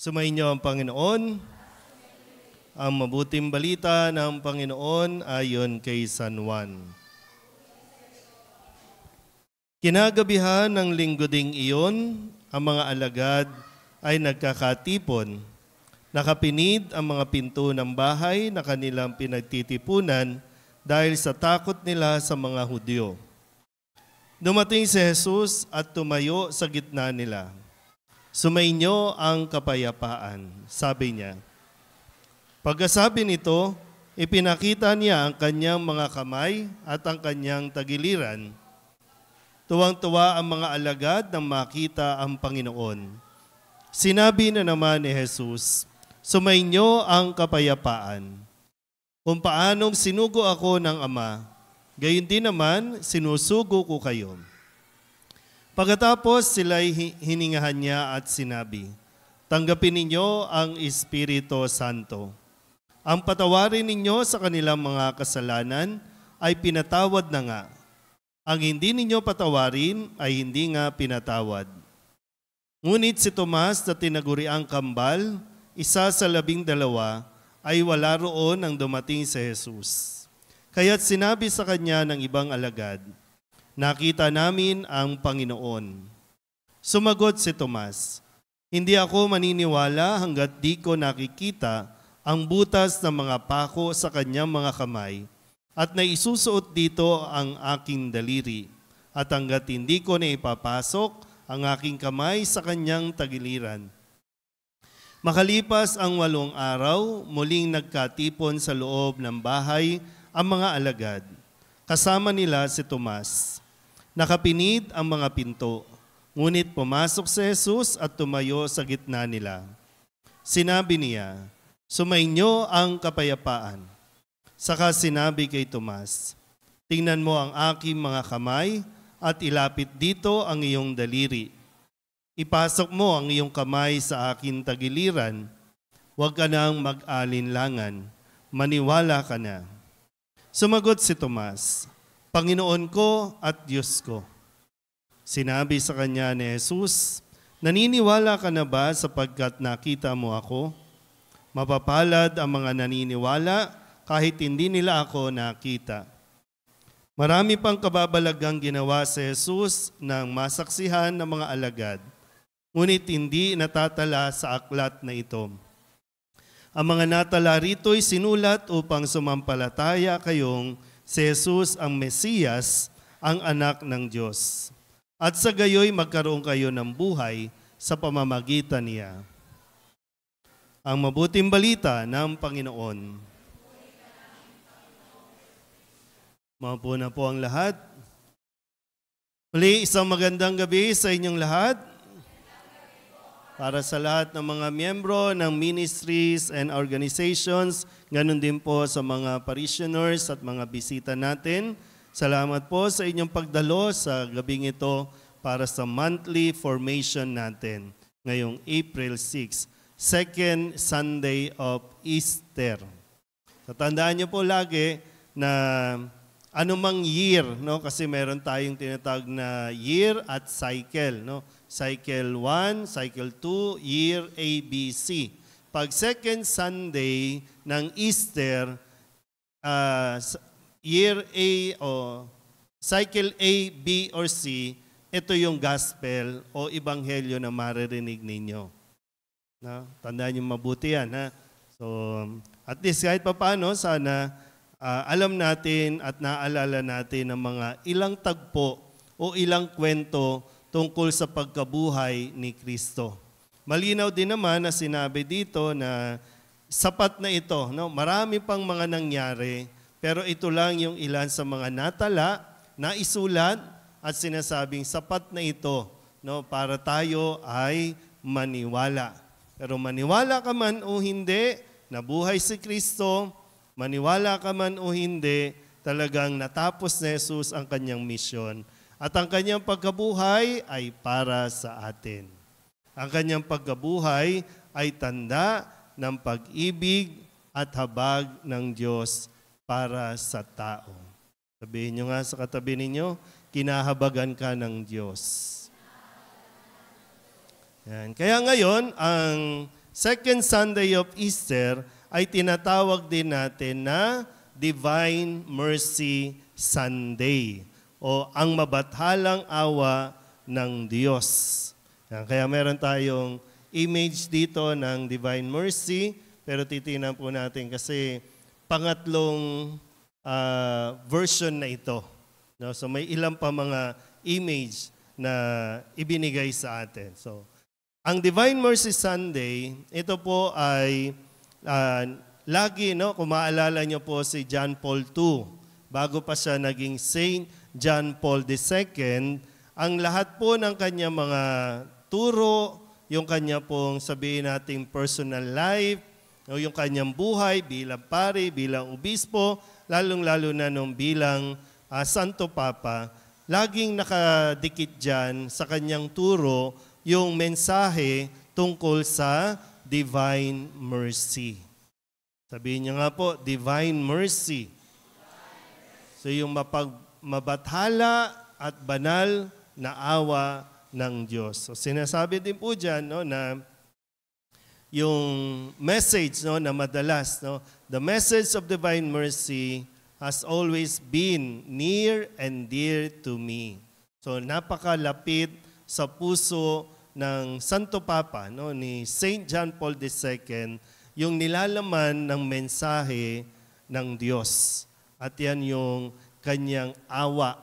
Sumainyo ang Panginoon. Ang mabuting balita ng Panginoon ayon kay San Juan. Kinagabihan ng linggo ding iyon, ang mga alagad ay nagkakatipon. Nakapinid ang mga pinto ng bahay na kanilang pinagtitipunan dahil sa takot nila sa mga Hudyo. Dumating si Jesus at tumayo sa gitna nila. Sumainyo ang kapayapaan, sabi niya. Pagkasabi nito, ipinakita niya ang kanyang mga kamay at ang kanyang tagiliran. Tuwang-tuwa ang mga alagad nang makita ang Panginoon. Sinabi na naman ni Jesus, sumainyo ang kapayapaan. Kung paanong sinugo ako ng Ama, gayon din naman sinusugo ko kayo. Pagkatapos sila'y hiningahan niya at sinabi, tanggapin ninyo ang Espiritu Santo. Ang patawarin ninyo sa kanilang mga kasalanan ay pinatawad na nga. Ang hindi ninyo patawarin ay hindi nga pinatawad. Ngunit si Tomas na tinaguriang kambal, isa sa 12, ay wala roon nang dumating si Jesus. Kaya't sinabi sa kanya ng ibang alagad, nakita namin ang Panginoon. Sumagot si Tomas, hindi ako maniniwala hanggat di ko nakikita ang butas ng mga pako sa kanyang mga kamay at naisusuot dito ang aking daliri at hanggat hindi ko na ipapasok ang aking kamay sa kanyang tagiliran. Makalipas ang 8 araw, muling nagkatipon sa loob ng bahay ang mga alagad. Kasama nila si Tomas. Nakapinid ang mga pinto, ngunit pumasok si Jesus at tumayo sa gitna nila. Sinabi niya, sumainyo ang kapayapaan. Saka sinabi kay Tomas, tingnan mo ang aking mga kamay at ilapit dito ang iyong daliri. Ipasok mo ang iyong kamay sa aking tagiliran. Huwag ka nang mag-alinlangan. Maniwala ka na. Sumagot si Tomas, Panginoon ko at Diyos ko. Sinabi sa kanya ni Jesus, naniniwala ka na ba sapagkat nakita mo ako? Mapapalad ang mga naniniwala kahit hindi nila ako nakita. Marami pang kababalagang ginawa si Jesus nang masaksihan ng mga alagad, ngunit hindi natatala sa aklat na ito. Ang mga natala rito'y sinulat upang sumampalataya kayong si Jesus ang Mesiyas, ang anak ng Diyos. At sa gayoy magkaroon kayo ng buhay sa pamamagitan niya. Ang mabuting balita ng Panginoon. Maupo na po ang lahat. Muli, isang magandang gabi sa inyong lahat. Para sa lahat ng mga miyembro ng ministries and organizations, ganun din po sa mga parishioners at mga bisita natin. Salamat po sa inyong pagdalo sa gabing ito para sa monthly formation natin ngayong April 6. Second Sunday of Easter. Tatandaan niyo po lagi na anumang year, no? Kasi meron tayong tinatawag na year at cycle. No? Cycle 1, Cycle 2, Year A, B, C. Pag second Sunday ng Easter, Year A o Cycle A, B, or C, ito yung gospel o ebanghelyo na maririnig ninyo. No? Tandaan niyo mabuti yan. Ha? So, at least kahit pa paano, sana alam natin at naalala natin ang mga ilang tagpo o ilang kwento tungkol sa pagkabuhay ni Kristo. Malinaw din naman na sinabi dito na sapat na ito. No? Marami pang mga nangyari, pero ito lang yung ilan sa mga natala, naisulat at sinasabing sapat na ito, no? Para tayo ay maniwala. Pero maniwala ka man o hindi, nabuhay si Kristo, maniwala ka man o hindi, talagang natapos ni Jesus ang kanyang misyon. At ang kanyang pagkabuhay ay para sa atin. Ang kanyang pagkabuhay ay tanda ng pag-ibig at habag ng Diyos para sa tao. Sabihin nyo nga sa katabi ninyo, kinahabagan ka ng Diyos. Yan. Kaya ngayon, ang second Sunday of Easter ay tinatawag din natin na Divine Mercy Sunday o ang mabathalang awa ng Diyos. Kaya meron tayong image dito ng Divine Mercy, pero titingnan po natin kasi pangatlong version na ito. No? So may ilang pa mga image na ibinigay sa atin. So, ang Divine Mercy Sunday, ito po ay lagi, no, kung maalala nyo po si John Paul II, bago pa siya naging Saint John Paul II, ang lahat po ng kanya mga turo, yung kanya pong sabihin nating personal life, o yung kanyang buhay bilang pari, bilang obispo, lalong-lalo na nung bilang Santo Papa, laging nakadikit dyan sa kanyang turo yung mensahe tungkol sa Divine Mercy. Sabihin niya nga po, Divine Mercy. So yung mabathala at banal na awa ng Diyos. So sinasabi din po dyan, no, na yung message, no, na madalas, no, the message of Divine Mercy has always been near and dear to me. So napakalapit sa puso ng Santo Papa, no, ni Saint John Paul II, yung nilalaman ng mensahe ng Diyos. At yan yung kanyang awa,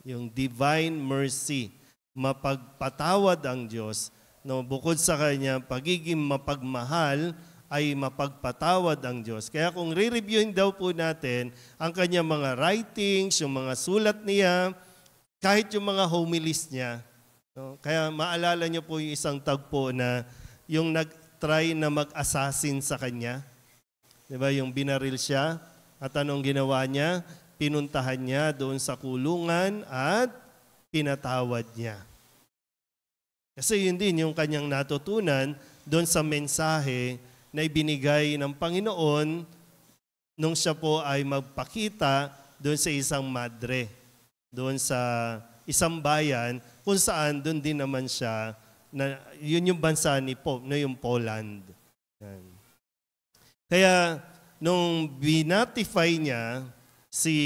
yung Divine Mercy. Mapagpatawad ang Diyos. No, bukod sa kanya pagiging mapagmahal, ay mapagpatawad ang Diyos. Kaya kung re-reviewin daw po natin ang kanyang mga writings, yung mga sulat niya, kahit yung mga homilies niya. No? Kaya maalala niyo po yung isang tagpo na yung nag-try na mag-assassin sa kanya. Diba? Yung binaril siya at anong ginawa niya? Pinuntahan niya doon sa kulungan at pinatawad niya. Kasi yun din yung kanyang natutunan doon sa mensahe na ibinigay ng Panginoon nung siya po ay magpakita doon sa isang madre, doon sa isang bayan, kung saan doon din naman siya, na, yun yung bansa ni Pope, no, yung Poland. Yan. Kaya nung binatify niya si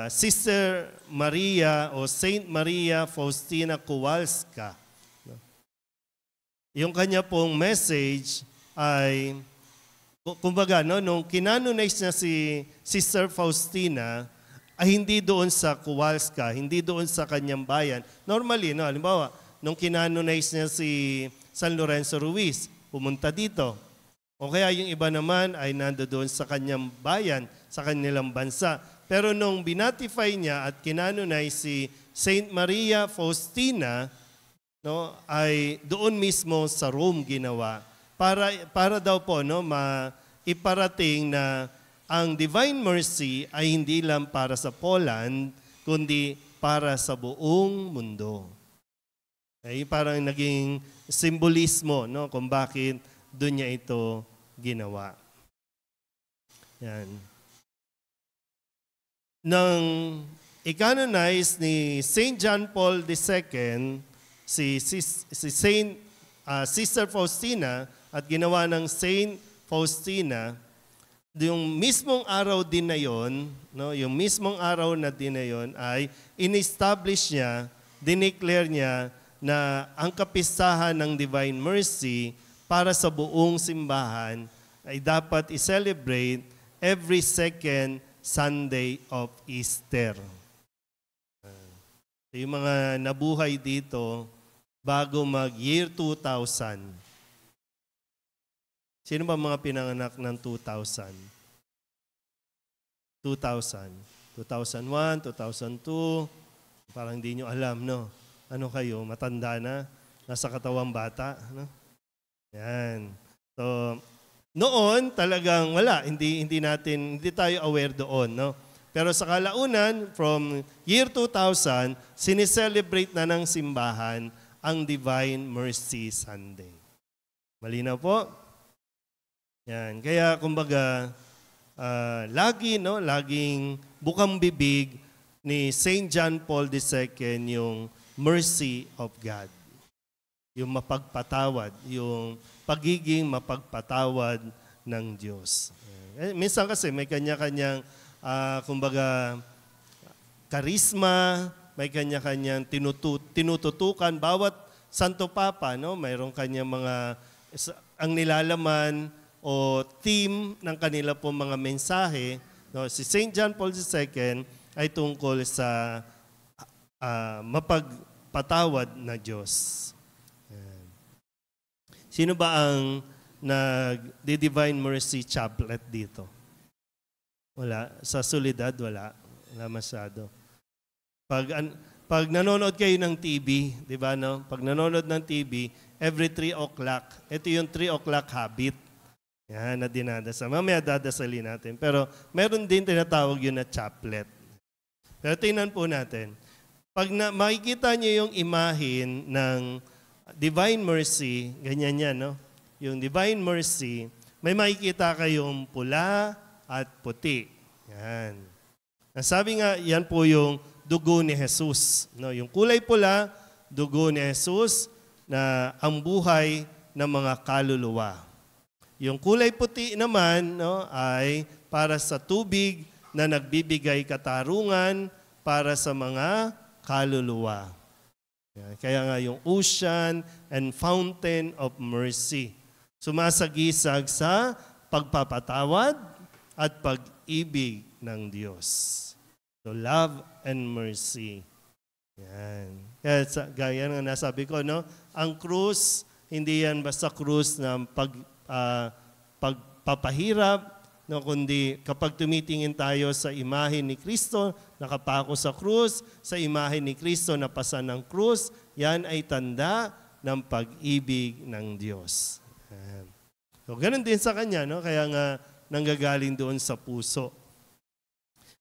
Sister Maria o Saint Maria Faustina Kowalska, yung kanya pong message ay, kumbaga, no, nung kinanonize niya si Sister Faustina, ay hindi doon sa Kowalska, hindi doon sa kanyang bayan. Normally, no, halimbawa, nung kinanonize niya si San Lorenzo Ruiz, pumunta dito. O kaya yung iba naman ay nando doon sa kanyang bayan, sa kanilang bansa. Pero nung binatify niya at kinanonize si Saint Maria Faustina, no, ay doon mismo sa Rome ginawa para daw po, no, maiparating na ang Divine Mercy ay hindi lang para sa Poland kundi para sa buong mundo. Ay parang naging simbolismo, no, kung bakit doon niya ito ginawa. Yan. Nang i-canonize ni Saint John Paul II si Sister Faustina at ginawa ng Saint Faustina, yung mismong araw din na yon, no, yung mismong araw na din na yon ay in-establish niya, dineclare niya na ang kapistahan ng Divine Mercy para sa buong simbahan ay dapat i-celebrate every second Sunday of Easter. Yung mga nabuhay dito bago mag-year 2000. Sino ba mga pinanganak ng 2000? 2000. 2001, 2002. Parang hindi nyo alam, no? Ano kayo? Matanda na? Nasa katawang bata? No? Yan. So, noon talagang wala. Hindi tayo aware doon, no? Pero sa kalaunan, from year 2000, sineselebrate na ng simbahan ang Divine Mercy Sunday. Malinaw po? Yan. Kaya kumbaga, laging bukang bibig ni Saint John Paul II yung mercy of God. yung mapagpatawad, yung pagiging mapagpatawad ng Diyos. Minsan kasi may kanya-kanyang, kumbaga, karisma, may kanya-kanyang tinututukan. Bawat Santo Papa, no, mayroong kanyang mga, ang nilalaman o theme ng kanila po mga mensahe. No, si St. John Paul II ay tungkol sa mapagpatawad na Diyos. Sino ba ang nag-Divine Mercy Chaplet dito? Wala. Sa Solidad, wala. Wala masyado. Pag nanonood kayo ng TV, di ba, no? Pag nanonood ng TV, every 3 o'clock, ito yung 3 o'clock habit. Yan, na dinadasal. Mamaya dadasalin natin. Pero meron din tinatawag yun na chaplet. Pero tingnan po natin. Pag makikita nyo yung imahin ng Divine Mercy, ganyan yan, no? Yung Divine Mercy, may makikita kayong pula at puti. Yan. Sabi nga, yan po yung dugo ni Jesus. No? Yung kulay pula, dugo ni Jesus na ang buhay ng mga kaluluwa. Yung kulay puti naman, no, ay para sa tubig na nagbibigay katarungan para sa mga kaluluwa. Kaya nga yung ocean and fountain of mercy. Sumasagisag sa pagpapatawad at pag-ibig ng Diyos. So love and mercy. Yan. Kaya gaya nga nasabi ko, no? Ang krus, hindi yan basta krus na pagpapahirap, no, kundi kapag tumitingin tayo sa imahe ni Kristo, nakapako sa krus, sa imahe ni Kristo na pasan ng krus, yan ay tanda ng pag-ibig ng Diyos. So, ganun din sa Kanya, no? Kaya nga nanggagaling doon sa puso.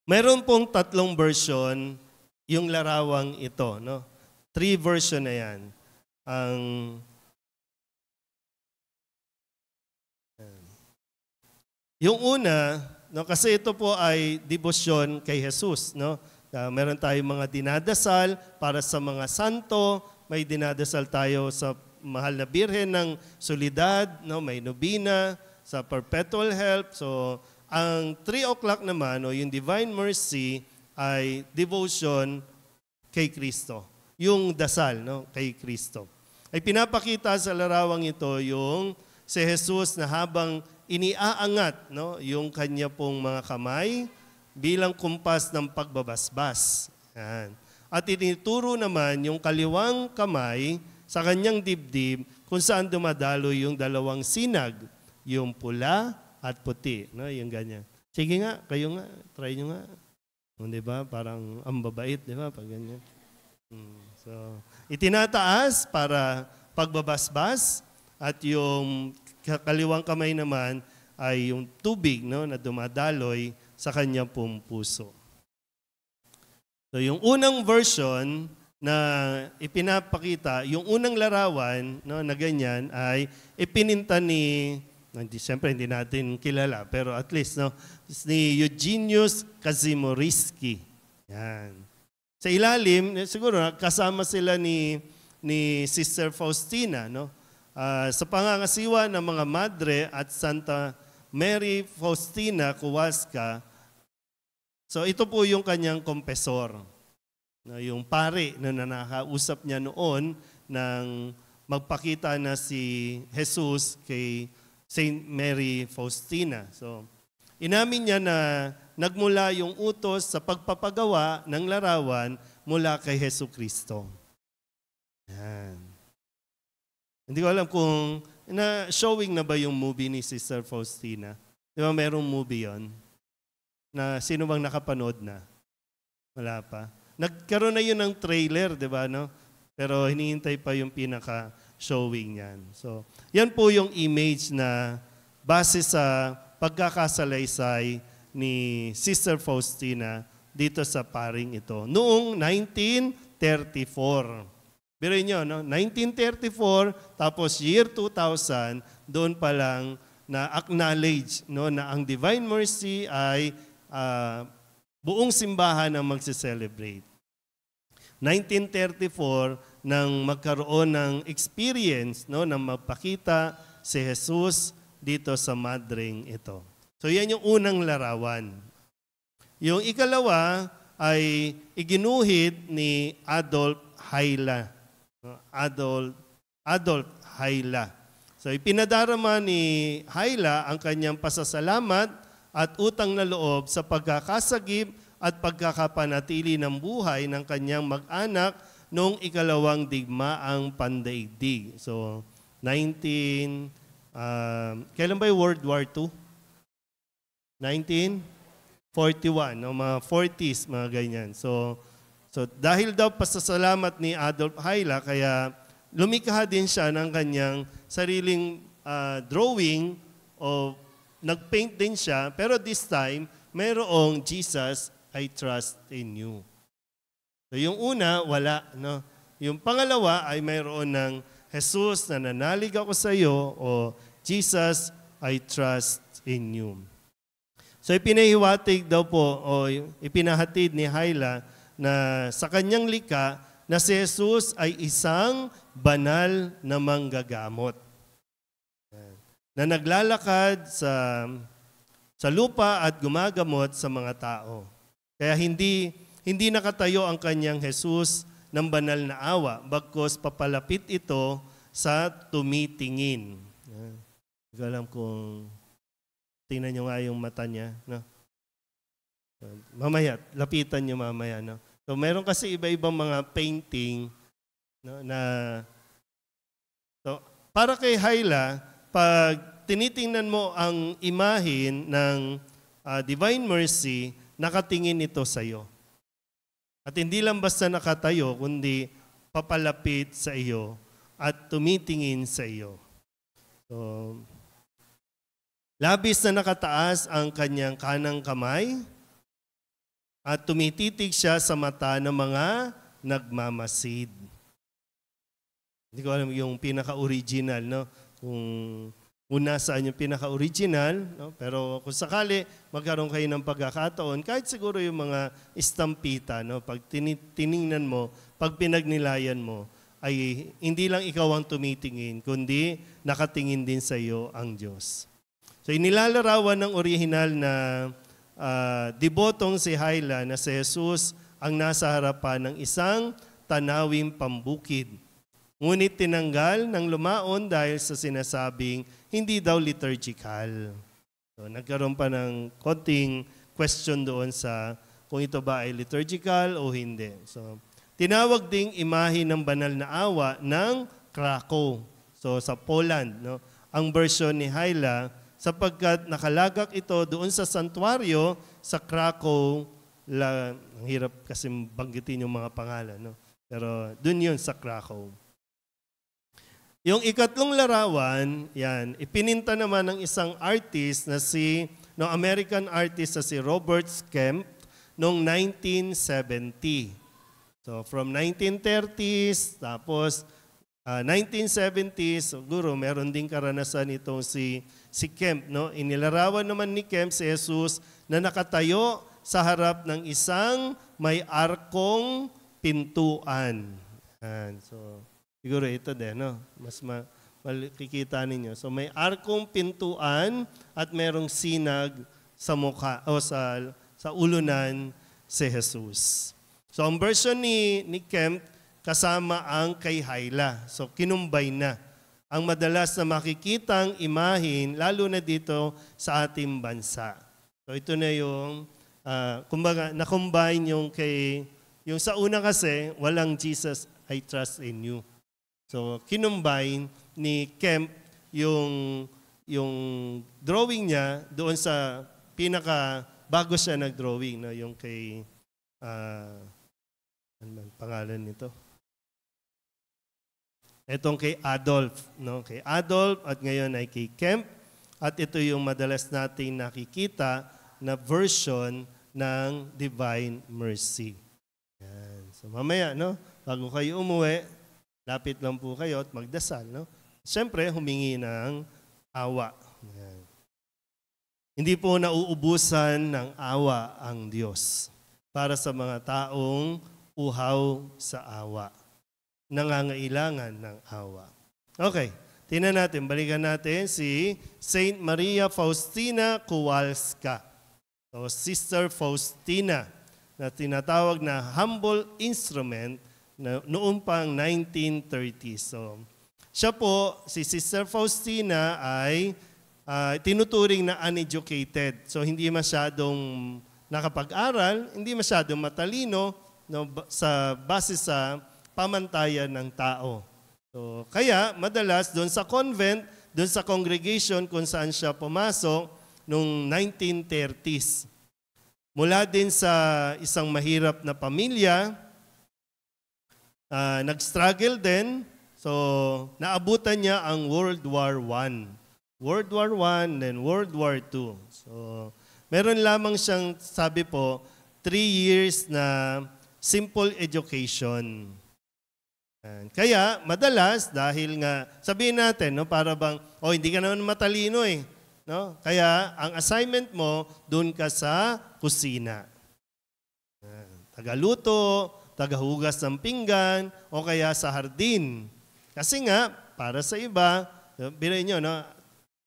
Mayroon pong 3 version yung larawang ito, no? 3 version na yan. Yung una, no, kasi ito po ay debosyon kay Jesus, no? Meron tayong mga dinadasal para sa mga santo, may dinadasal tayo sa Mahal na Birhen ng Solidad, no, may nobina sa perpetual help. So, ang 3 o'clock naman, o yung Divine Mercy, ay devotion kay Kristo. Yung dasal, no, kay Kristo. Ay pinapakita sa larawang ito yung si Jesus na habang iniaangat, no, yung kanya pong mga kamay bilang kumpas ng pagbabasbas. Yan. At itinuturo naman yung kaliwang kamay sa kanyang dibdib kung saan dumadalo yung 2 sinag, yung pula at puti. No? Yung ganyan. Sige nga, kayo nga, try nyo nga. Di ba? Parang ang babait, di ba? Pag ganyan. So, itinataas para pagbabasbas at yung kaliwang kamay naman ay yung tubig, no, na dumadaloy sa kanyang puso. So, yung unang version na ipinapakita, yung unang larawan, no, na ganyan ay ipininta ni, siyempre hindi natin kilala, pero at least, no, ni Eugenius Kazimierski. Yan. Sa ilalim, siguro kasama sila ni Sister Faustina, no? Sa pangangasiwa ng mga madre at Santa Mary Faustina Kowalska. So ito po yung kanyang kompesor. No, yung pare na nakakausap niya noon nang magpakita na si Jesus kay Saint Mary Faustina. So, inamin niya na nagmula yung utos sa pagpapagawa ng larawan mula kay Hesus Kristo. Yan. Hindi ko alam kung showing na ba yung movie ni Sister Faustina. Di ba merong movie yon? Na sino bang nakapanood na? Wala pa. Nagkaroon na yun ng trailer, di ba, no? Pero hinihintay pa yung pinaka-showing yan. So, yan po yung image na base sa pagkakasalaysay ni Sister Faustina dito sa paring ito. Noong 1934. Biruin nyo, no? 1934, tapos year 2000, doon pa lang na-acknowledge, no, na ang Divine Mercy ay buong simbahan ang magse-celebrate. 1934, nang magkaroon ng experience, no, na magpakita si Jesus dito sa madring ito. So yan yung unang larawan. Yung ikalawa ay iginuhit ni Adolf Hyla. Adolf Hyla. So ipinadarama ni Hyla ang kanyang pasasalamat at utang na loob sa pagkakasagip at pagkakapanatili ng buhay ng kanyang mag-anak noong ikalawang digmaang pandaigdig. So, kailan ba yung World War II? 1941, no? Mga 40s, mga ganyan. So dahil daw pasasalamat ni Adolf Hyla, kaya lumikha din siya ng kanyang sariling drawing o nag-paint din siya, pero this time, mayroong Jesus, I trust in you. So yung una, wala. No? Yung pangalawa ay mayroon ng Jesus, nananalig ako sa iyo, o Jesus, I trust in you. So ipinahiwatig daw po, o ipinahatid ni Hyla na sa kanyang likha na si Jesus ay isang banal na manggagamot na naglalakad sa lupa at gumagamot sa mga tao. Kaya hindi nakatayo ang kanyang Jesus ng banal na awa, bagkus papalapit ito sa tumitingin. Hindi ko alam kung tingnan nyo nga yung mata niya. No? Mamaya, lapitan nyo mamaya. No? So meron kasi iba-ibang mga painting, no, na so, para kay Hyla, pag tinitingnan mo ang imahin ng Divine Mercy, nakatingin ito sa iyo. At hindi lang basta nakatayo, kundi papalapit sa iyo at tumitingin sa iyo. So, labis na nakataas ang kanyang kanang kamay at tumititig siya sa mata ng mga nagmamasid. Hindi ko alam yung pinaka-original, no? Kung nasaan yung pinaka-original, no? Pero kung sakali magkaroon kayo ng pagkakataon, kahit siguro yung mga estampita, no? Pag tiningnan mo, pag pinagnilayan mo, ay hindi lang ikaw ang tumitingin, kundi nakatingin din sa iyo ang Diyos. So inilalarawan ng original na debotong si Hyla na si Jesus ang nasa harapan ng isang tanawing pambukid. Ngunit tinanggal ng lumaon dahil sa sinasabing hindi daw liturgical. So, nagkaroon pa ng konting question doon sa kung ito ba ay liturgical o hindi. So, tinawag ding imahe ng banal na awa ng Krakow. So, sa Poland, no? Ang version ni Hyla, sapagkat nakalagak ito doon sa santuario sa Krakow. Ang hirap kasi banggitin yung mga pangalan. No? Pero doon yun sa Krakow. Yung ikatlong larawan, yan, ipininta naman ng isang artist na American artist na si Robert Kemp noong 1970. So from 1930s, tapos 1970s, siguro meron ding karanasan itong si Kemp. No? Inilarawan naman ni Kemp si Jesus na nakatayo sa harap ng isang may arkong pintuan. So, siguro ito din, no? Mas makikita ninyo. So may arkong pintuan at merong sinag sa mukha o sa ulunan si Jesus. So ang version ni Kemp kasama ang kay Hyla. So kinumbay na. Ang madalas na makikitang imahin, lalo na dito sa ating bansa. So ito na yung, kumbaga, na-combine yung sa una kasi, walang Jesus, I trust in you. So, kinumbine ni Kemp yung drawing niya doon sa bago siya nag-drawing, no? Yung kay, ano man pangalan nito? Itong kay Adolf, no? Kay Adolf at ngayon ay kay Kemp. At ito yung madalas nating nakikita na version ng Divine Mercy. Yan. So, mamaya, no? Bago kayo umuwi, lapit lang po kayo at magdasal. No? Siyempre, humingi ng awa. Ayan. Hindi po nauubusan ng awa ang Diyos para sa mga taong uhaw sa awa. nangangailangan ng awa. Okay, tingnan natin, balikan natin si Saint Maria Faustina Kowalska. So, Sister Faustina, na tinatawag na humble instrument na noong pang 1930s. So, siya po, si Sister Faustina ay tinuturing na uneducated. So, hindi masyadong nakapag-aral, hindi masyadong matalino sa base sa pamantayan ng tao. So, kaya madalas doon sa convent, doon sa congregation kung saan siya pumasok noong 1930s. Mula din sa isang mahirap na pamilya, nag-struggle din. So, naabutan niya ang World War I. World War I, then World War II. So, meron lamang siyang, sabi po, 3 years na simple education. Kaya, madalas, dahil nga, sabihin natin, no, para bang, hindi ka naman matalino eh. No? Kaya, ang assignment mo, doon ka sa kusina. Tagaluto, tagahugas ng pinggan, o kaya sa hardin. Kasi nga, para sa iba, biruin nyo, no?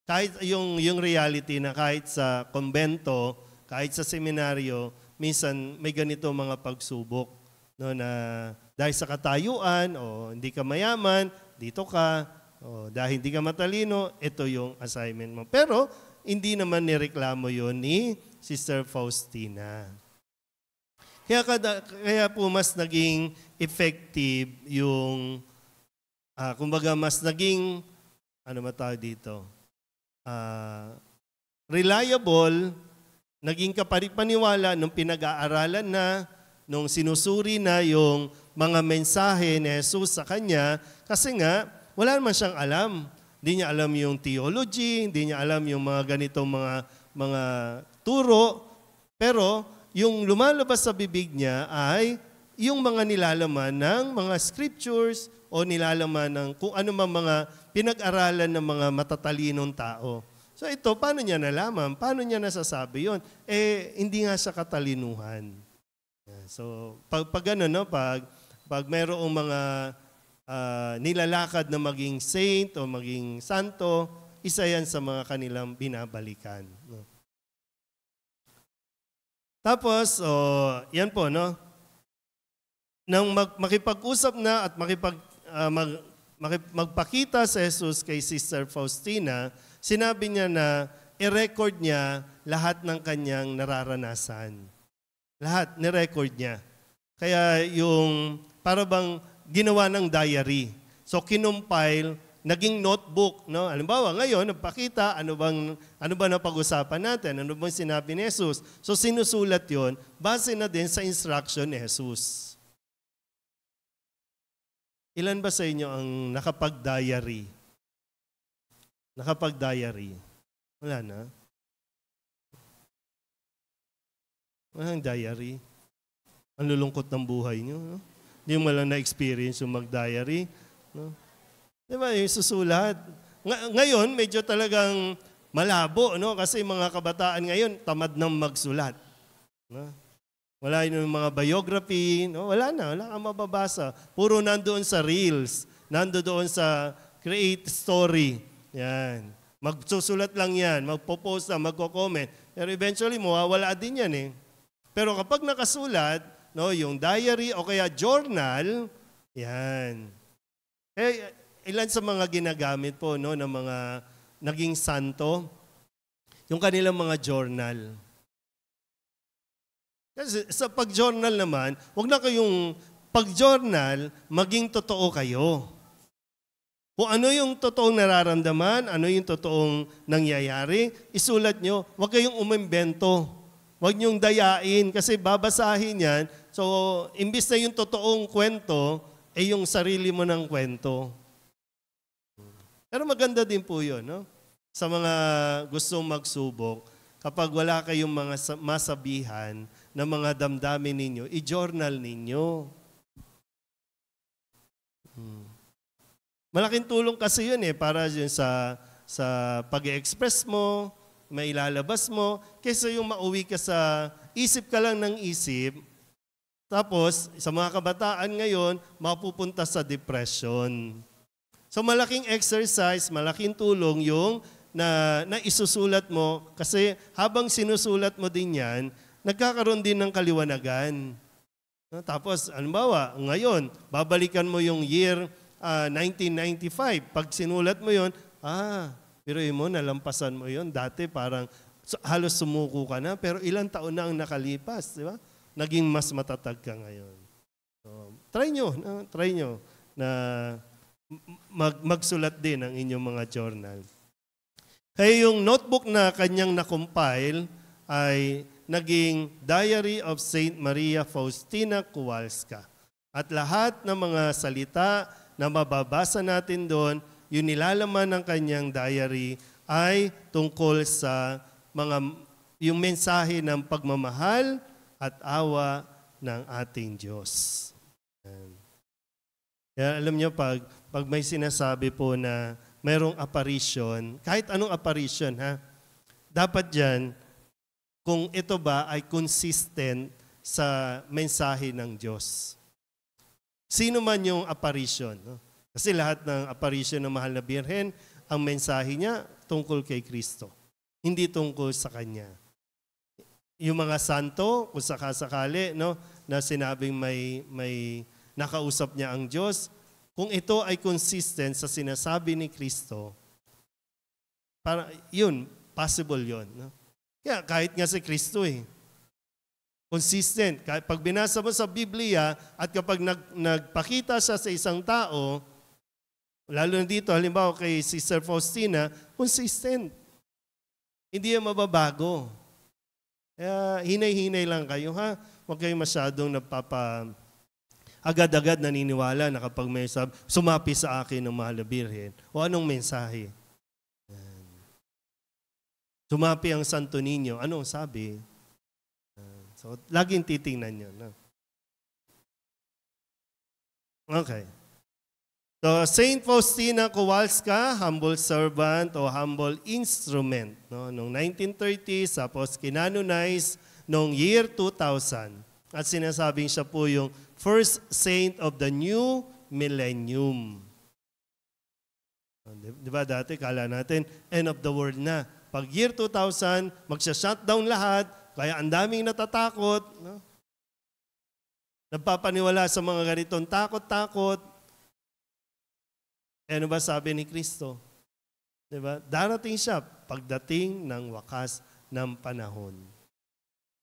Kahit yung reality na kahit sa kumbento, kahit sa seminaryo, minsan may ganito mga pagsubok. No, na dahil sa katayuan o hindi ka mayaman, dito ka, o dahil hindi ka matalino, ito yung assignment mo. Pero hindi naman nireklamo yon ni Sister Faustina. Kaya po mas naging effective yung, kumbaga mas naging, ano matawag dito, reliable, naging kapanipaniwala nung pinag-aaralan na, nung sinusuri na yung mga mensahe ni Jesus sa kanya, kasi nga, wala naman siyang alam. Hindi niya alam yung theology, hindi niya alam yung mga ganitong mga turo, pero yung lumalabas sa bibig niya ay yung mga nilalaman ng mga scriptures o nilalaman ng kung ano mang mga pinag-aralan ng mga matatalinong tao. So ito, paano niya nalaman? Paano niya nasasabi yun? Hindi nga siya katalinuhan. So, pag ano, no, pag mayroong mga nilalakad na maging saint o maging santo, isa yan sa mga kanilang binabalikan. No? Tapos, yan po, no? Nang makipag-usap na at magpakita sa Jesus kay Sister Faustina, sinabi niya na i-record niya lahat ng kanyang nararanasan. Lahat, ni-record niya. Kaya yung, para bang ginawa ng diary. So, kinumpile, naging notebook. No? Halimbawa, ngayon, nagpakita, ano ba napag-usapan natin? Ano bang sinabi ni Jesus? So, sinusulat yon base na din sa instruction ni Jesus. Ilan ba sa inyo ang nakapag-diary? Nakapag-diary? Wala na? Walang diary. Ang lulungkot ng buhay nyo. No? Hindi mo lang na-experience yung mag-diary. No? Diba, yung susulat. Ngayon, medyo talagang malabo, no? Kasi mga kabataan ngayon, tamad nang magsulat. No? Wala yung mga biography. No? Wala kang mababasa. Puro nandoon sa reels. Nandoon sa create story. Yan. Magsusulat lang yan. Magpo-post na, magko-comment. Pero eventually, mawawala din yan eh. Pero kapag nakasulat, no, yung diary o kaya journal, yan. Ilan sa mga ginagamit po, no, ng mga naging santo, yung kanilang mga journal. Kasi sa pag-journal naman, huwag na kayong pag-journal, maging totoo kayo. Kung ano yung totoong nararamdaman, ano yung totoong nangyayari, isulat nyo. Huwag kayong umimbento. Huwag niyong dayain kasi babasahin yan. So, imbis na yung totoong kwento, yung sarili mo ng kwento. Pero maganda din po yun, no? Sa mga gustong magsubok, kapag wala kayong mga masabihan na mga damdamin ninyo, i-journal ninyo. Malaking tulong kasi yun para yun sa pag-express mo, mailalabas mo, kaysa yung mauwi ka sa isip ka lang ng isip, Tapos, sa mga kabataan ngayon, mapupunta sa depression. So malaking exercise, malaking tulong yung na isusulat mo kasi habang sinusulat mo din yan, nagkakaroon din ng kaliwanagan. No? Tapos, halimbawa, ngayon, babalikan mo yung year 1995. Pag sinulat mo yon, biruin mo, nalampasan mo yon. Dati parang halos sumuko ka na, pero ilang taon na ang nakalipas, di ba? Naging mas matatag ka ngayon. So, try nyo na magsulat din ang inyong mga journal. Kaya yung notebook na kanyang na-compile ay naging Diary of Saint Maria Faustina Kowalska. At lahat ng mga salita na mababasa natin doon, yung nilalaman ng kanyang diary ay tungkol sa yung mensahe ng pagmamahal at awa ng ating Diyos. Kaya alam nyo, pag may sinasabi po na mayroong apparition, kahit anong apparition, dapat dyan, kung ito ba ay consistent sa mensahe ng Diyos. Sino man yung apparition. No? Kasi lahat ng apparition ng Mahal na Birhen, ang mensahe niya tungkol kay Kristo. Hindi tungkol sa Kanya. Yung mga santo, kung sakasakali, no, na sinabing may nakausap niya ang Diyos, kung ito ay consistent sa sinasabi ni Kristo, yun, possible yun. No? Kaya kahit nga si Kristo consistent. Pag binasa mo sa Biblia at kapag nagpakita siya sa isang tao, lalo na dito, halimbawa kay Sister Faustina, consistent. Hindi yan mababago. Kaya hinay-hinay lang kayo, Huwag kayo masyadong agad-agad naniniwala na kapag may sumapi sa akin ng Mahal na Birhen, o anong mensahe? Sumapi ang Santo Niño, anong sabi? So, laging titingnan nyo. No? Okay. So, Saint Faustina Kowalska, humble servant o humble instrument. No? Noong 1930s, tapos kinanonize noong year 2000. At sinasabing siya po yung first saint of the new millennium. Di ba dati, kala natin, end of the world na. Pag year 2000, magsha-shutdown lahat, kaya ang daming natatakot. No? Nagpapaniwala sa mga ganitong takot-takot. Ano ba sabi ni Kristo? Diba? Darating siya pagdating ng wakas ng panahon.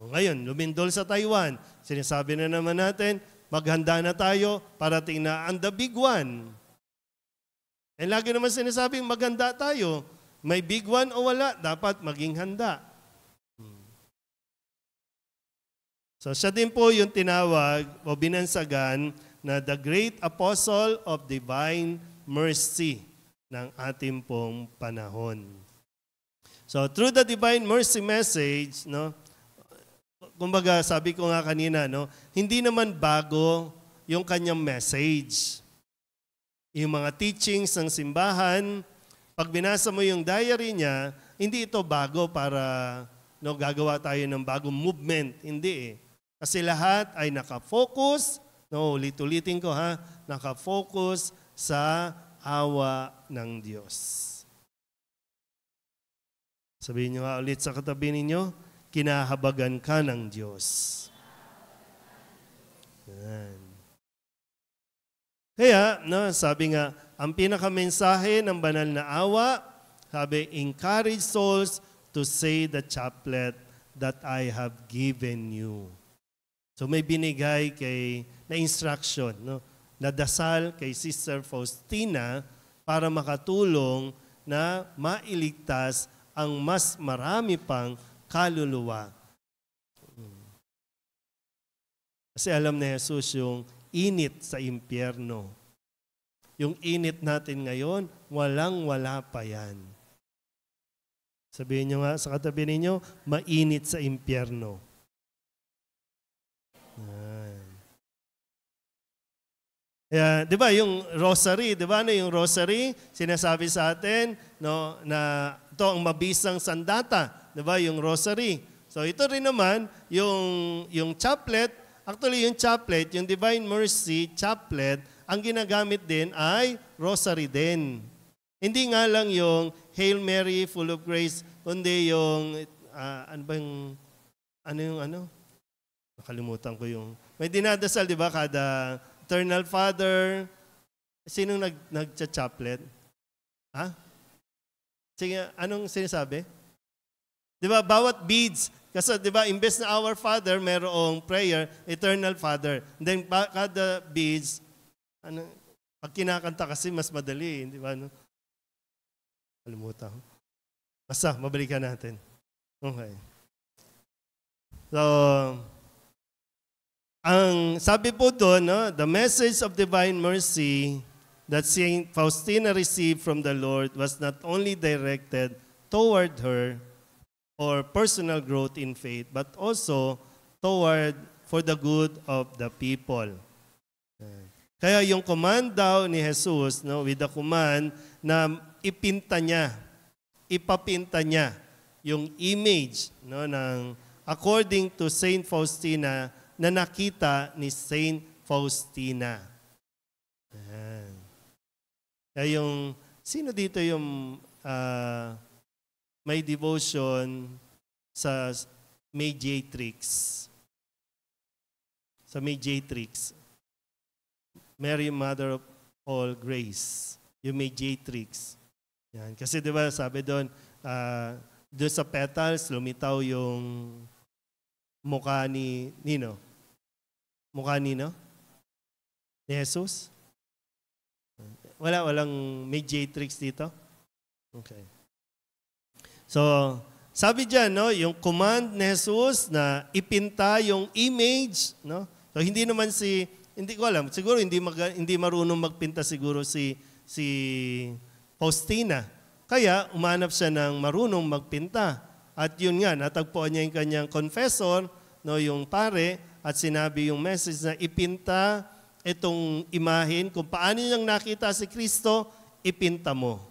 O ngayon, lumindol sa Taiwan. Sinasabi na naman natin, maghanda na tayo, parating na ang the big one. Eh lagi naman sinasabing maghanda tayo. May big one o wala, dapat maging handa. So siya din po yung tinawag o binansagan na the great apostle of divine mercy ng ating pong panahon. So through the divine mercy message, no, kumbaga sabi ko nga kanina, no, hindi naman bago yung kanyang message. Yung mga teachings ng simbahan, pag binasa mo yung diary niya, hindi ito bago para gagawa tayo ng bagong movement. Hindi Kasi lahat ay nakafocus, ulit-ulitin ko nakafocus sa awa ng Diyos. Sabihin niyo ulit sa katabi ninyo, kinahabagan ka ng Diyos. Yan. Kaya, sabi nga, ang pinakamensahe ng banal na awa, sabi, encourage souls to say the chaplet that I have given you. So may binigay na instruction, na dasal kay Sister Faustina para makatulong na mailigtas ang mas marami pang kaluluwa. Kasi alam ni Jesus yung init sa impyerno. Yung init natin ngayon, walang-wala pa yan. Sabihin nyo nga sa katabi ninyo, mainit sa impyerno. Yeah, 'di ba yung rosary, 'di ba yung rosary, sinasabi sa atin na ito ang mabisang sandata, 'di ba yung rosary. So ito rin naman yung chaplet Actually, yung chaplet, yung Divine Mercy chaplet, ang ginagamit din ay rosary din. Hindi nga lang yung Hail Mary, full of grace, kundi yung, nakalimutan ko yung, may dinadasal, di ba, kada Eternal Father. Sinong nagcha-chaplet? Ha? Sige, anong sinasabi? Di ba, bawat beads, kasi di ba, imbes na Our Father, mayroong prayer, Eternal Father. And then, kada beads, pag kinakanta kasi, mas madali, di ba? Kalimutan ko. Basta, mabalikan natin. Okay. So, ang sabi po doon, no, the message of divine mercy that Saint Faustina received from the Lord was not only directed toward her or personal growth in faith, but also toward for the good of the people. Kaya yung command daw ni Jesus, no, with the command na ipapinta niya yung image, no, ng according to Saint Faustina na nakita ni Saint Faustina. Ayan. Kaya yung, sino dito yung may devotion sa Mediatrix? Sa Mediatrix. Mary, Mother of All Grace. Yung Mediatrix. Yan. Kasi di ba sabi doon, doon sa petals, lumitaw yung mukha ni Nino. Mukha Nino? Ni Jesus? Walang mediatrix dito? Okay. So, sabi dyan, no, yung command ni Jesus na ipinta yung image, no? So, hindi ko alam, siguro hindi marunong magpinta siguro si Faustina. Kaya, umanap siya ng marunong magpinta. At yun nga, natagpuan niya yung kanyang confessor, no, yung pare, at sinabi yung message na ipinta itong imahin, kung paano niyang nakita si Kristo, ipinta mo.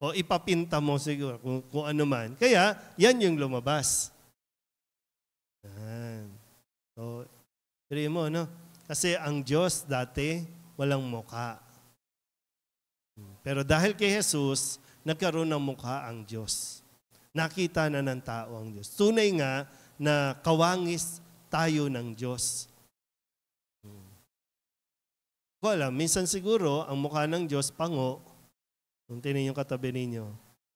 O ipapinta mo siguro, kung ano man. Kaya, yan yung lumabas. Yan. So, pili mo, no? Kasi ang Diyos dati, walang mukha. Pero dahil kay Jesus, nagkaroon ng mukha ang Diyos. Nakita na ng tao ang Diyos. Tunay nga na kawangis tayo ng Diyos. Wala, minsan siguro, ang mukha ng Diyos, pango, kung tinan yung katabi ninyo,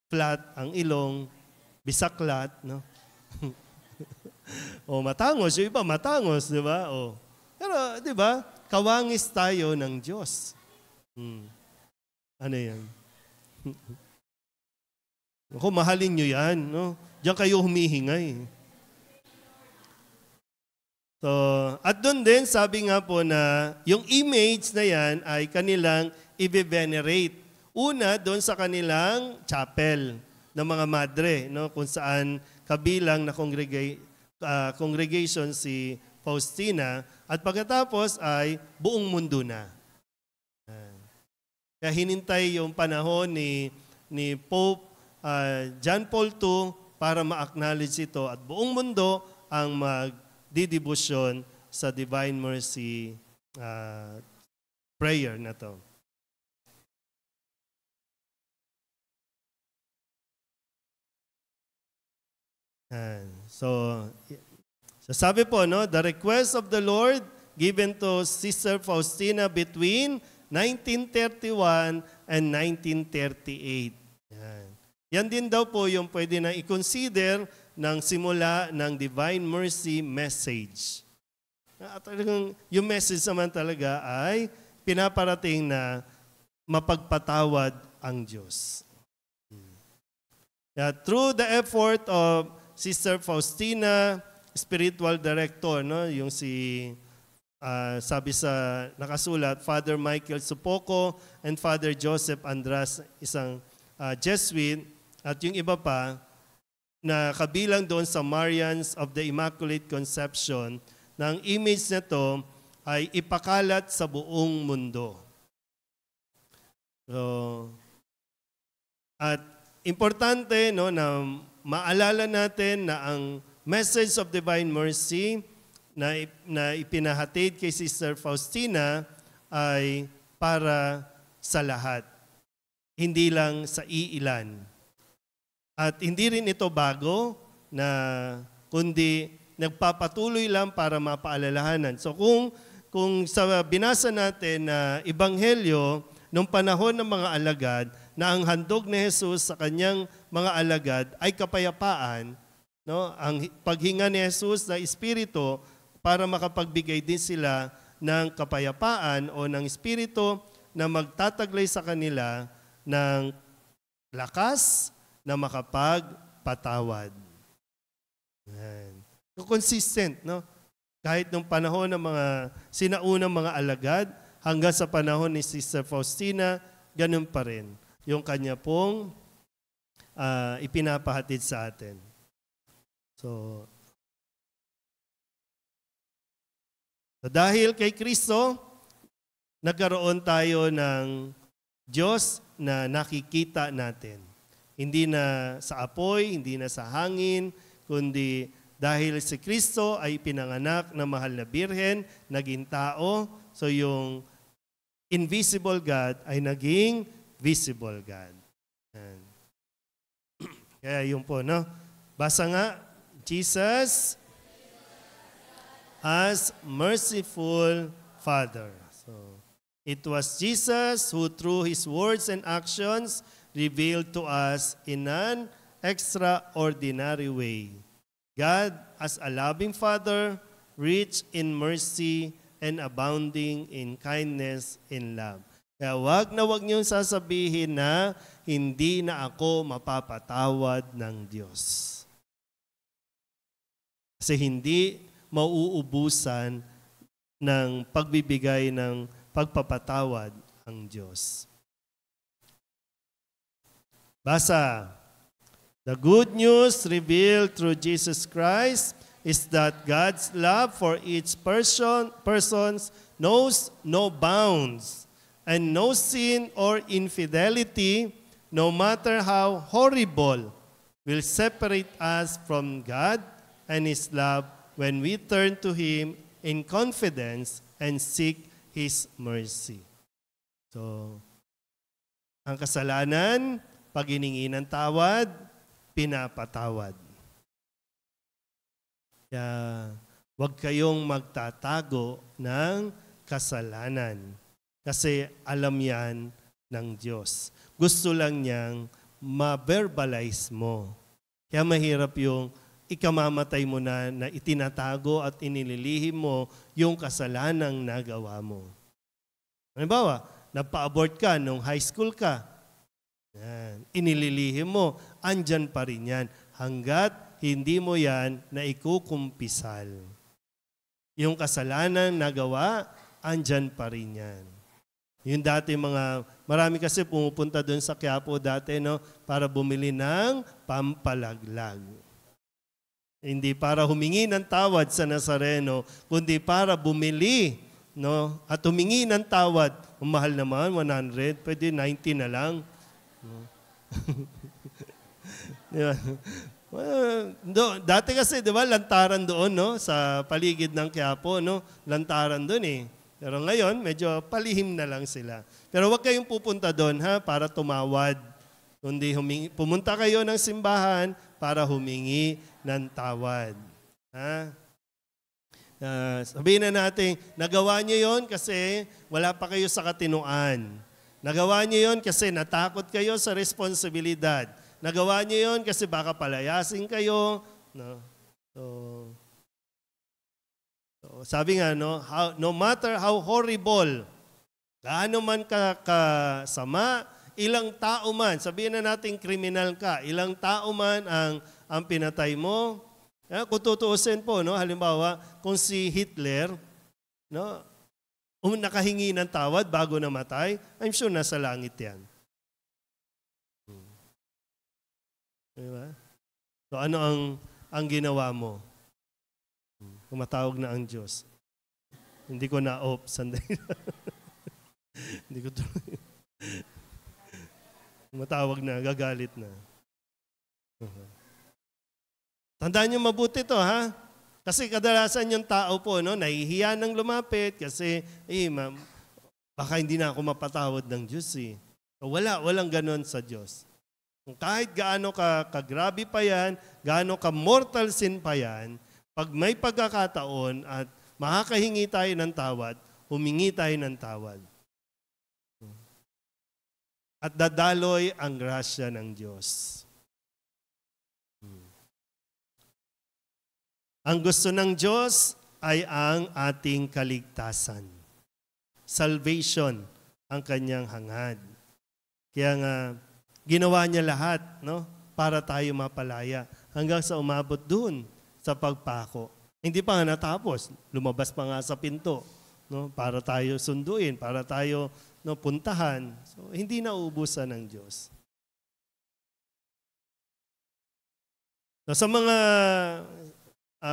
flat ang ilong, bisaklat, no? O matangos, yung iba matangos, di ba? O, pero, di ba, kawangis tayo ng Diyos. Ano yan? Ako, mahalin nyo yan, no? Diyan kayo humihingay. So, at doon din, sabi nga po na yung image na yan ay kanilang i-venerate. Una, doon sa kanilang chapel ng mga madre, no? Kung saan kabilang na congregation si Faustina. At pagkatapos ay buong mundo na. Kaya hinintay yung panahon ni Pope John Paul II para ma-acknowledge ito at buong mundo ang magdidibusyon sa Divine Mercy prayer na to. So sabi po, no, the request of the Lord given to Sister Faustina between 1931 and 1938. Yan din daw po yung pwede na i-consider ng simula ng Divine Mercy message. Yung message naman talaga ay pinaparating na mapagpatawad ang Diyos. Through the effort of Sister Faustina, spiritual director, no, yung sabi sa nakasulat, Father Michael Supoco and Father Joseph Andras, isang Jesuit, at yung iba pa na kabilang doon sa Marians of the Immaculate Conception, na ang image na to ay ipakalat sa buong mundo. So, at importante, no, na maalala natin na ang message of Divine Mercy na ipinahatid kay Sister Faustina ay para sa lahat, hindi lang sa iilan. At hindi rin ito bago, kundi nagpapatuloy lang para mapaalalahanan. So kung sa binasa natin na Ebanghelyo, nung panahon ng mga alagad, na ang handog ni Jesus sa kanyang mga alagad ay kapayapaan, no? Ang paghinga ni Jesus na Espiritu para makapagbigay din sila ng kapayapaan o ng Espiritu na magtataglay sa kanila ng lakas na makapagpatawad. Yan. So, consistent, no? Kahit nung panahon ng mga sinaunang mga alagad hanggang sa panahon ni Sister Faustina, ganun pa rin yung kanya pong ipinapahatid sa atin. So dahil kay Kristo, nagkaroon tayo ng Diyos na nakikita natin. Hindi na sa apoy, hindi na sa hangin, kundi dahil si Kristo ay pinanganak na mahal na birhen, naging tao, so yung invisible God ay naging visible God. Yan. Kaya yun po, no? Basa nga, Jesus as merciful Father. So, it was Jesus who through His words and actions revealed to us in an extraordinary way. God as a loving Father, rich in mercy and abounding in kindness and love. Kaya wag niyong sasabihin na hindi na ako mapapatawad ng Diyos. Kasi hindi mauubusan ng pagbibigay ng pagpapatawad ang Diyos. Basa. The good news revealed through Jesus Christ is that God's love for each person knows no bounds, and no sin or infidelity, no matter how horrible, will separate us from God and His love when we turn to Him in confidence and seek His mercy. So, ang kasalanan, pag hiningi ng tawad, pinapatawad. Kaya, huwag kayong magtatago ng kasalanan. Kasi alam yan ng Diyos. Gusto lang niyang ma-verbalize mo. Kaya mahirap yung ikamamatay mo na itinatago at inililihim mo yung kasalanang nagawa mo. Halimbawa, nagpa-abort ka nung high school ka. Yan. Inililihim mo, andyan pa rin yan. Hanggat hindi mo yan na ikukumpisal. Yung kasalanang nagawa, andyan pa rin yan. Yung dati marami kasi pumupunta doon sa Quiapo dati, no, para bumili ng pampalaglag. Hindi para humingi ng tawad sa Nazareno, kundi para bumili, no, at humingi ng tawad. Ang mahal naman, 100, pwede 90 na lang. No? Diba? Dati kasi, di ba, lantaran doon, no, sa paligid ng Quiapo, no, lantaran doon eh. Pero ngayon, medyo palihim na lang sila. Pero huwag kayong pupunta doon, ha, para tumawad. Kundi pumunta kayo ng simbahan para humingi ng tawad. Ha? Sabihin na natin, nagawa niyo yon kasi wala pa kayo sa katinuan. Nagawa niyo yon kasi natakot kayo sa responsibilidad. Nagawa niyo yon kasi baka palayasin kayo. No? Sabi nga, no matter how horrible, gaano man kasama, ilang tao man, sabihin na natin kriminal ka, ilang tao man ang pinatay mo. Kung tutuusin po, no, halimbawa, kung si Hitler, no, nakahingi ng tawad bago namatay, I'm sure nasa langit yan. Diba? So ano ang ginawa mo? Kumatawag na ang Diyos. Hindi ko na-off. Sandali. Hindi ko tuloy. Kumatawag na, gagalit na. Tandaan niyo mabuti to, ha? Kasi kadalasan yung tao po, no, nahihiya ng lumapit kasi, ma'am, baka hindi na ako mapatawad ng Diyos eh. Walang ganon sa Diyos. Kung kahit gaano kagrabe pa yan, gaano ka mortal sin pa yan, pag may pagkakataon at makakahingi tayo ng tawad, humingi tayo ng tawad. At dadaloy ang grasya ng Diyos. Ang gusto ng Diyos ay ang ating kaligtasan. Salvation ang kanyang hangad. Kaya nga, ginawa niya lahat, no, para tayo mapalaya hanggang sa umabot dun sa pagpako. Hindi pa nga natapos. Lumabas pa nga sa pinto, no, para tayo sunduin, para tayo, no, puntahan. So, hindi nauubusan ng Diyos. So, sa mga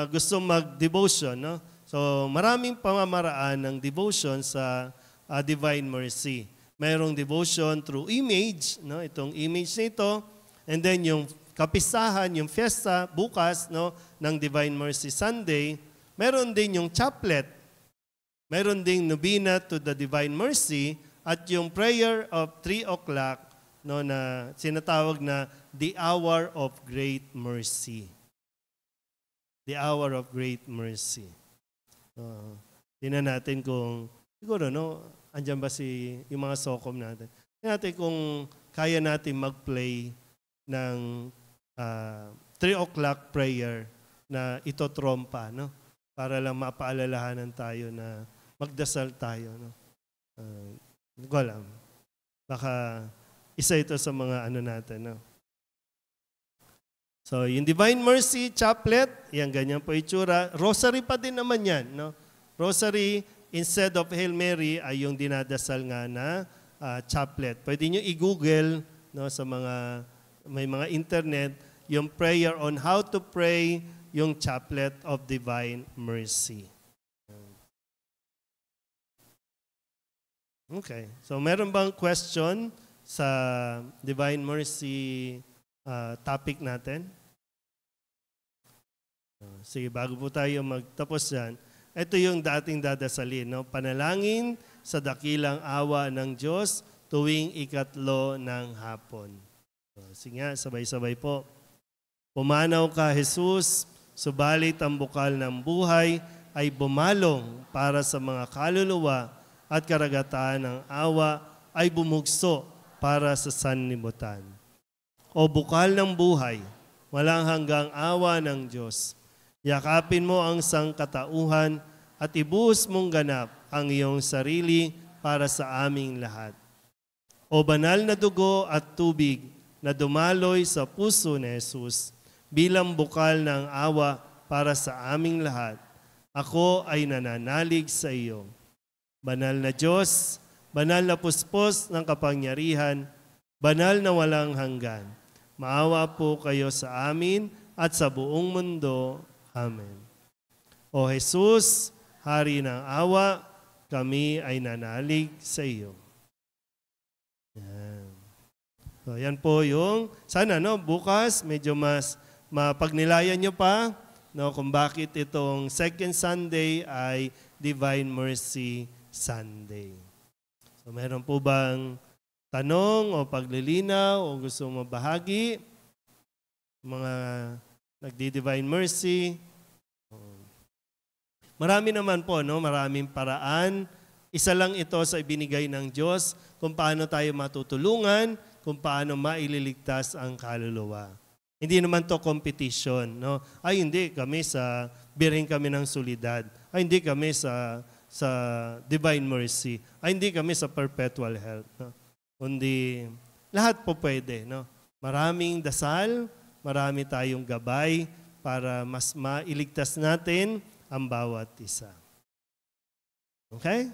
gusto mag-devotion, no? So, maraming pamamaraan ng devotion sa Divine Mercy. Mayroong devotion through image, no? Itong image nito, and then yung kapistahan, yung fiesta bukas, no, ng Divine Mercy Sunday. Meron din yung chaplet. Meron ding novena to the Divine Mercy at yung prayer of 3 o'clock, no, na sinatawag na the hour of great mercy. The hour of great mercy. Tingnan natin kung, siguro, no, andyan ba yung mga sokom natin. Tingnan natin kung kaya natin mag-play ng 3 o'clock prayer na ito trompa, no? Para lang mapaalalahanan tayo na magdasal tayo, no? Hindi ko alam. Baka isa ito sa mga ano natin, no? So, yung Divine Mercy Chaplet, yan, ganyan po itsura. Rosary pa din naman yan, no? Rosary, instead of Hail Mary, ay yung dinadasal nga na chaplet. Pwede nyo i-google, no, sa may mga internet, yung prayer on how to pray yung Chaplet of Divine Mercy. Okay. So, meron bang question sa Divine Mercy topic natin? Sige, bago po tayo magtapos yan, ito yung dating dadasalin, no? Panalangin sa dakilang awa ng Diyos tuwing 3 ng hapon. Sige nga, sabay-sabay po. Pumanaw ka, Jesus, subalit ang bukal ng buhay ay bumalong para sa mga kaluluwa at karagatan ng awa ay bumugso para sa sanlibutan. O bukal ng buhay, walang hanggang awa ng Diyos. Yakapin mo ang sangkatauhan at ibuhos mong ganap ang iyong sarili para sa aming lahat. O banal na dugo at tubig na dumaloy sa puso ni Jesus bilang bukal ng awa para sa aming lahat, ako ay nananalig sa iyo. Banal na Diyos, banal na puspos ng kapangyarihan, banal na walang hanggan. Maawa po kayo sa amin at sa buong mundo. Amen. O Jesus, Hari ng awa, kami ay nanalig sa iyo. Yan. So, yan po yung, sana, no, bukas medyo mas mapagnilayan nyo pa, no, kung bakit itong second Sunday ay Divine Mercy Sunday. So, meron po bang tanong o paglilinaw o gusto mabahagi? Mga nagdi-Divine Mercy. Marami naman po, no? Maraming paraan. Isa lang ito sa ibinigay ng Diyos kung paano tayo matutulungan, kung paano maililigtas ang kaluluwa. Hindi naman to competition, no? Ay, hindi kami biring kami ng solidad. Ay, hindi kami sa Divine Mercy. Ay, hindi kami sa Perpetual Health, no? Kundi lahat po pwede, no? Maraming dasal, marami tayong gabay para mas mailigtas natin ang bawat isa. Okay?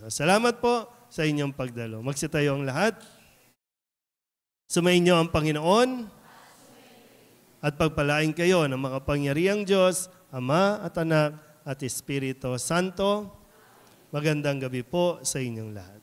So, salamat po sa inyong pagdalo. Magsitayo ang lahat. Sumainyo ang Panginoon at pagpalain kayo ng makapangyarihang Diyos, Ama at Anak at Espiritu Santo. Magandang gabi po sa inyong lahat.